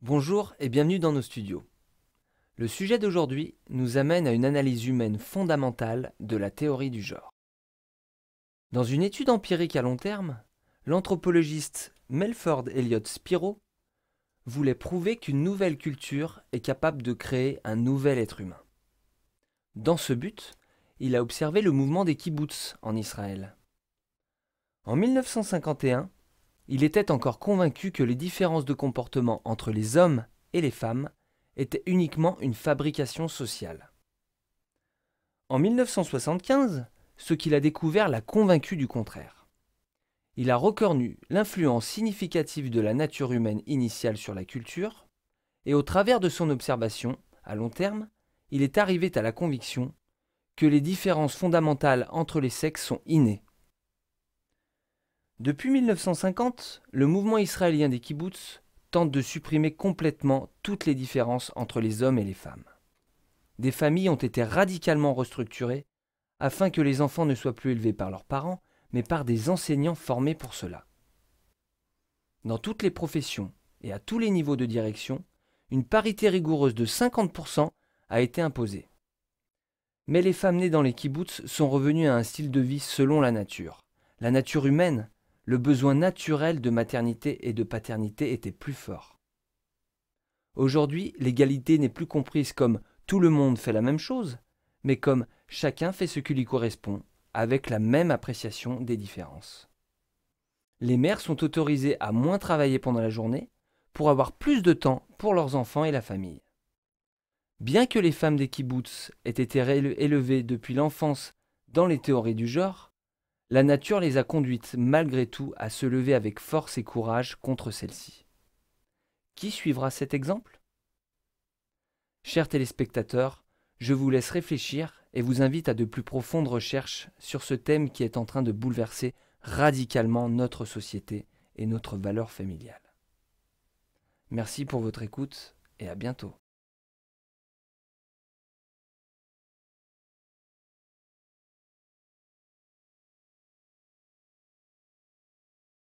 Bonjour et bienvenue dans nos studios. Le sujet d'aujourd'hui nous amène à une analyse humaine fondamentale de la théorie du genre. Dans une étude empirique à long terme, l'anthropologiste Melford Elliott Spiro voulait prouver qu'une nouvelle culture est capable de créer un nouvel être humain. Dans ce but, il a observé le mouvement des kibboutz en Israël. En 1951, il était encore convaincu que les différences de comportement entre les hommes et les femmes étaient uniquement une fabrication sociale. En 1975, ce qu'il a découvert l'a convaincu du contraire. Il a reconnu l'influence significative de la nature humaine initiale sur la culture, et au travers de son observation, à long terme, il est arrivé à la conviction que les différences fondamentales entre les sexes sont innées. Depuis 1950, le mouvement israélien des kibboutz tente de supprimer complètement toutes les différences entre les hommes et les femmes. Des familles ont été radicalement restructurées afin que les enfants ne soient plus élevés par leurs parents, mais par des enseignants formés pour cela. Dans toutes les professions et à tous les niveaux de direction, une parité rigoureuse de 50% a été imposée. Mais les femmes nées dans les kibboutz sont revenues à un style de vie selon la nature. La nature humaine, le besoin naturel de maternité et de paternité était plus fort. Aujourd'hui, l'égalité n'est plus comprise comme tout le monde fait la même chose, mais comme chacun fait ce qui lui correspond, avec la même appréciation des différences. Les mères sont autorisées à moins travailler pendant la journée pour avoir plus de temps pour leurs enfants et la famille. Bien que les femmes des kibboutz aient été élevées depuis l'enfance dans les théories du genre, la nature les a conduites malgré tout à se lever avec force et courage contre celle-ci. Qui suivra cet exemple ? Chers téléspectateurs, je vous laisse réfléchir et vous invite à de plus profondes recherches sur ce thème qui est en train de bouleverser radicalement notre société et notre valeur familiale. Merci pour votre écoute et à bientôt.